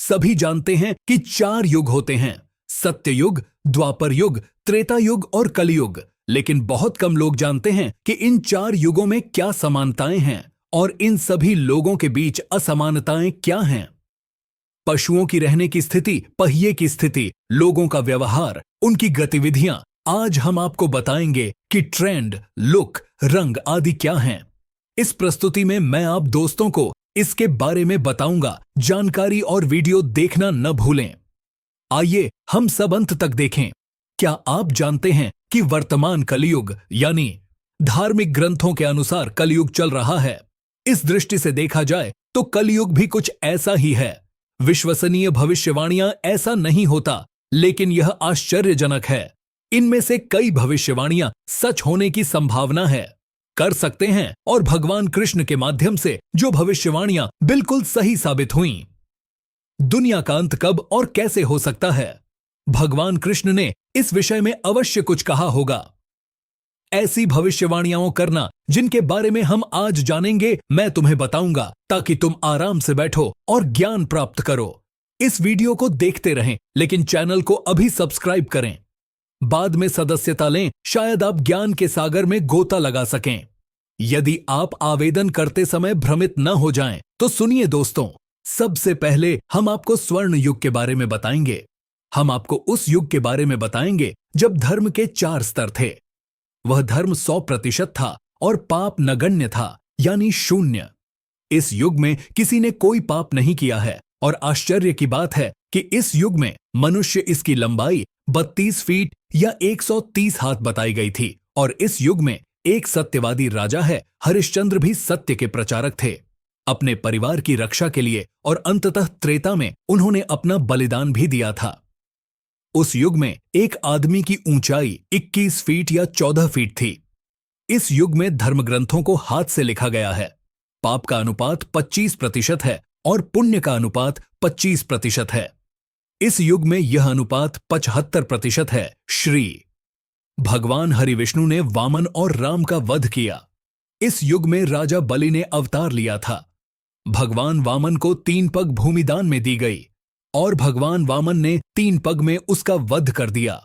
सभी जानते हैं कि 4 युग होते हैं, सत्य युग, द्वापर युग, त्रेता युग और कलयुग। लेकिन बहुत कम लोग जानते हैं कि इन 4 युगों में क्या समानताएं हैं और इन सभी लोगों के बीच असमानताएं क्या हैं। पशुओं की रहने की स्थिति, पहिए की स्थिति, लोगों का व्यवहार, उनकी गतिविधियां, आज हम आपको बताएंगे कि ट्रेंड, लुक, रंग आदि क्या हैं। इस प्रस्तुति में मैं आप दोस्तों को इसके बारे में बताऊंगा। जानकारी और वीडियो देखना न भूलें। आइए हम सब अंत तक देखें। क्या आप जानते हैं कि वर्तमान कलयुग यानी धार्मिक ग्रंथों के अनुसार कलयुग चल रहा है। इस दृष्टि से देखा जाए तो कलयुग भी कुछ ऐसा ही है। विश्वसनीय भविष्यवाणियां ऐसा नहीं होता, लेकिन यह आश्चर्यजनक है। इनमें से कई भविष्यवाणियां सच होने की संभावना है, कर सकते हैं, और भगवान कृष्ण के माध्यम से जो भविष्यवाणियां बिल्कुल सही साबित हुईं। दुनिया का अंत कब और कैसे हो सकता है, भगवान कृष्ण ने इस विषय में अवश्य कुछ कहा होगा। ऐसी भविष्यवाणियां करना जिनके बारे में हम आज जानेंगे, मैं तुम्हें बताऊंगा, ताकि तुम आराम से बैठो और ज्ञान प्राप्त करो। इस वीडियो को देखते रहें, लेकिन चैनल को अभी सब्सक्राइब करें। बाद में सदस्यता लें, शायद आप ज्ञान के सागर में गोता लगा सकें। यदि आप आवेदन करते समय भ्रमित न हो जाएं, तो सुनिए दोस्तों। सबसे पहले हम आपको स्वर्ण युग के बारे में बताएंगे। हम आपको उस युग के बारे में बताएंगे जब धर्म के 4 स्तर थे। वह धर्म 100% था और पाप नगण्य था, यानी शून्य। इस युग में किसी ने कोई पाप नहीं किया है, और आश्चर्य की बात है कि इस युग में मनुष्य इसकी लंबाई 32 फीट या 130 हाथ बताई गई थी। और इस युग में एक सत्यवादी राजा है, हरिश्चंद्र भी सत्य के प्रचारक थे। अपने परिवार की रक्षा के लिए और अंततः त्रेता में उन्होंने अपना बलिदान भी दिया था। उस युग में एक आदमी की ऊंचाई 21 फीट या 14 फीट थी। इस युग में धर्मग्रंथों को हाथ से लिखा गया है। पाप का अनुपात 25% है और पुण्य का अनुपात 25% है। इस युग में यह अनुपात 75% है। श्री भगवान हरि विष्णु ने वामन और राम का वध किया। इस युग में राजा बलि ने अवतार लिया था। भगवान वामन को 3 पग भूमिदान में दी गई और भगवान वामन ने 3 पग में उसका वध कर दिया।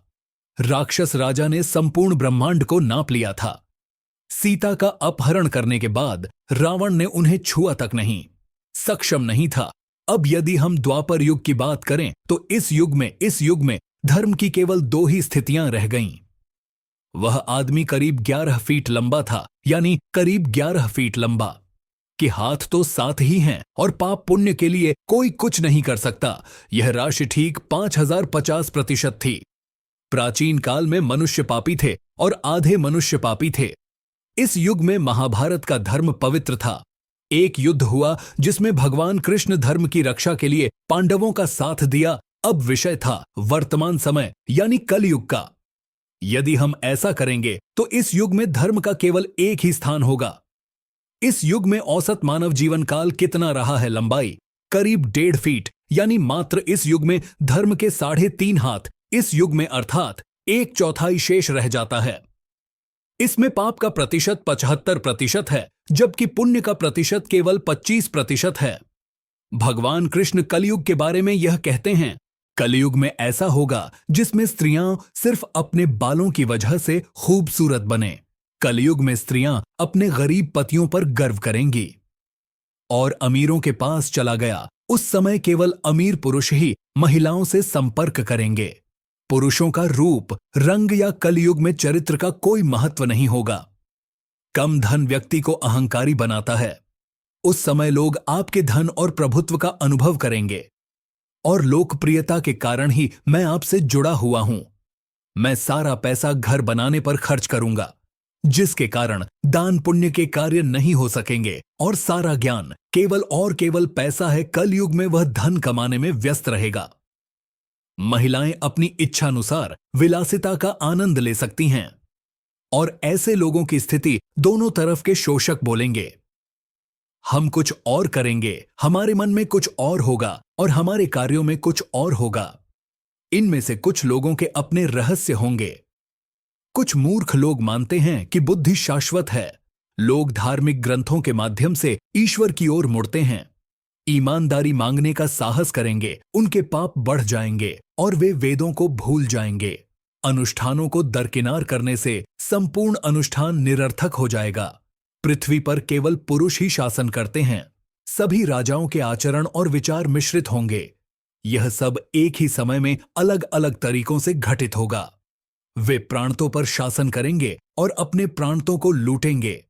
राक्षस राजा ने संपूर्ण ब्रह्मांड को नाप लिया था। सीता का अपहरण करने के बाद रावण ने उन्हें छुआ तक नहीं, सक्षम नहीं था। अब यदि हम द्वापर युग की बात करें तो इस युग में धर्म की केवल 2 ही स्थितियां रह गईं। वह आदमी करीब 11 फीट लंबा था, यानी करीब 11 फीट लंबा, कि हाथ तो 7 ही हैं और पाप पुण्य के लिए कोई कुछ नहीं कर सकता। यह राशि ठीक 5050% थी। प्राचीन काल में मनुष्य पापी थे और आधे मनुष्य पापी थे। इस युग में महाभारत का धर्म पवित्र था। एक युद्ध हुआ जिसमें भगवान कृष्ण धर्म की रक्षा के लिए पांडवों का साथ दिया। अब विषय था वर्तमान समय यानी कलयुग का। यदि हम ऐसा करेंगे तो इस युग में धर्म का केवल एक ही स्थान होगा। इस युग में औसत मानव जीवन काल कितना रहा है? लंबाई करीब 1.5 फीट, यानी मात्र इस युग में धर्म के 3.5 हाथ इस युग में अर्थात 1/4 शेष रह जाता है। इसमें पाप का प्रतिशत 75% है, जबकि पुण्य का प्रतिशत केवल 25% है। भगवान कृष्ण कलयुग के बारे में यह कहते हैं, कलयुग में ऐसा होगा जिसमें स्त्रियां सिर्फ अपने बालों की वजह से खूबसूरत बने। कलयुग में स्त्रियां अपने गरीब पतियों पर गर्व करेंगी। और अमीरों के पास चला गया, उस समय केवल अमीर पुरुष ही महिलाओं से संपर्क करेंगे। पुरुषों का रूप, रंग या कलयुग में चरित्र का कोई महत्व नहीं होगा। कम धन व्यक्ति को अहंकारी बनाता है। उस समय लोग आपके धन और प्रभुत्व का अनुभव करेंगे। और लोकप्रियता के कारण ही मैं आपसे जुड़ा हुआ हूं। मैं सारा पैसा घर बनाने पर खर्च करूंगा, जिसके कारण दान पुण्य के कार्य नहीं हो सकेंगे। और सारा ज्ञान केवल पैसा है। कलयुग में वह धन कमाने में व्यस्त रहेगा। महिलाएं अपनी इच्छानुसार विलासिता का आनंद ले सकती हैं। और ऐसे लोगों की स्थिति दोनों तरफ के शोषक बोलेंगे। हम कुछ और करेंगे, हमारे मन में कुछ और होगा और हमारे कार्यों में कुछ और होगा। इनमें से कुछ लोगों के अपने रहस्य होंगे। कुछ मूर्ख लोग मानते हैं कि बुद्धि शाश्वत है। लोग धार्मिक ग्रंथों के माध्यम से ईश्वर की ओर मुड़ते हैं। ईमानदारी मांगने का साहस करेंगे, उनके पाप बढ़ जाएंगे और वे वेदों को भूल जाएंगे। अनुष्ठानों को दरकिनार करने से संपूर्ण अनुष्ठान निरर्थक हो जाएगा। पृथ्वी पर केवल पुरुष ही शासन करते हैं। सभी राजाओं के आचरण और विचार मिश्रित होंगे। यह सब एक ही समय में अलग अलग तरीकों से घटित होगा। वे प्रांतों पर शासन करेंगे और अपने प्रांतों को लूटेंगे।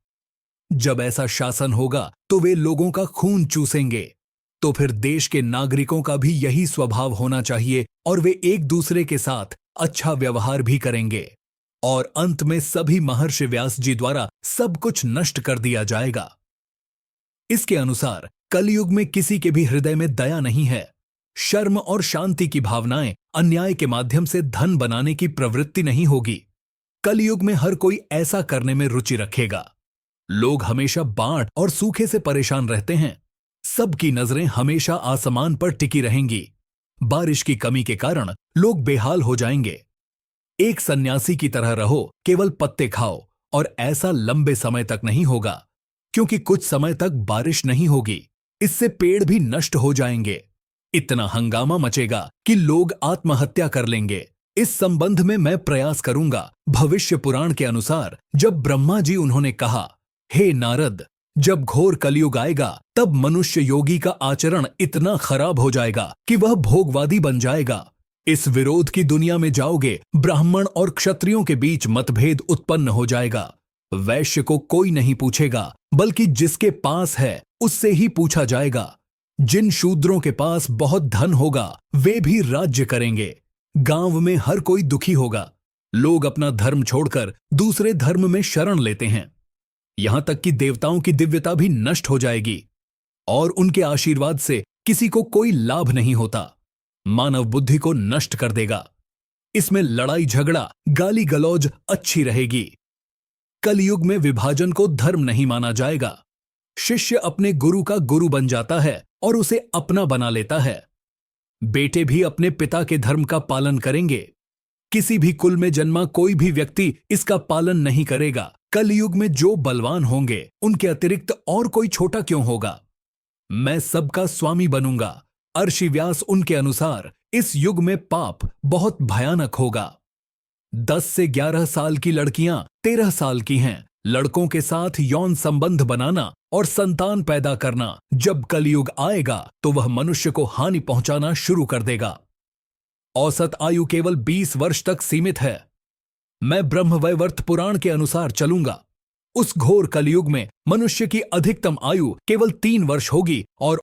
जब ऐसा शासन होगा तो वे लोगों का खून चूसेंगे। तो फिर देश के नागरिकों का भी यही स्वभाव होना चाहिए और वे एक दूसरे के साथ अच्छा व्यवहार भी करेंगे। और अंत में सभी महर्षि व्यास जी द्वारा सब कुछ नष्ट कर दिया जाएगा। इसके अनुसार कलयुग में किसी के भी हृदय में दया नहीं है। शर्म और शांति की भावनाएं, अन्याय के माध्यम से धन बनाने की प्रवृत्ति नहीं होगी। कलयुग में हर कोई ऐसा करने में रुचि रखेगा। लोग हमेशा बाढ़ और सूखे से परेशान रहते हैं। सबकी नजरें हमेशा आसमान पर टिकी रहेंगी। बारिश की कमी के कारण लोग बेहाल हो जाएंगे। एक सन्यासी की तरह रहो, केवल पत्ते खाओ, और ऐसा लंबे समय तक नहीं होगा, क्योंकि कुछ समय तक बारिश नहीं होगी। इससे पेड़ भी नष्ट हो जाएंगे। इतना हंगामा मचेगा कि लोग आत्महत्या कर लेंगे। इस संबंध में मैं प्रयास करूंगा। भविष्य पुराण के अनुसार जब ब्रह्मा जी उन्होंने कहा, हे नारद, जब घोर कलयुग आएगा तब मनुष्य योगी का आचरण इतना खराब हो जाएगा कि वह भोगवादी बन जाएगा। इस विरोध की दुनिया में जाओगे, ब्राह्मण और क्षत्रियों के बीच मतभेद उत्पन्न हो जाएगा। वैश्य को कोई नहीं पूछेगा, बल्कि जिसके पास है उससे ही पूछा जाएगा। जिन शूद्रों के पास बहुत धन होगा वे भी राज्य करेंगे। गांव में हर कोई दुखी होगा। लोग अपना धर्म छोड़कर दूसरे धर्म में शरण लेते हैं। यहां तक कि देवताओं की दिव्यता भी नष्ट हो जाएगी और उनके आशीर्वाद से किसी को कोई लाभ नहीं होता। मानव बुद्धि को नष्ट कर देगा। इसमें लड़ाई झगड़ा, गाली गलौज अच्छी रहेगी। कलयुग में विभाजन को धर्म नहीं माना जाएगा। शिष्य अपने गुरु का गुरु बन जाता है और उसे अपना बना लेता है। बेटे भी अपने पिता के धर्म का पालन करेंगे। किसी भी कुल में जन्मा कोई भी व्यक्ति इसका पालन नहीं करेगा। कलयुग में जो बलवान होंगे उनके अतिरिक्त और कोई छोटा क्यों होगा। मैं सबका स्वामी बनूंगा। अर्षि व्यास उनके अनुसार इस युग में पाप बहुत भयानक होगा। 10 से 11 साल की लड़कियां 13 साल की हैं। लड़कों के साथ यौन संबंध बनाना और संतान पैदा करना जब कलयुग आएगा तो वह मनुष्य को हानि पहुंचाना शुरू कर देगा। औसत आयु केवल 20 वर्ष तक सीमित है। मैं ब्रह्मवैवर्त पुराण के अनुसार चलूंगा। उस घोर कलयुग में मनुष्य की अधिकतम आयु केवल 3 वर्ष होगी और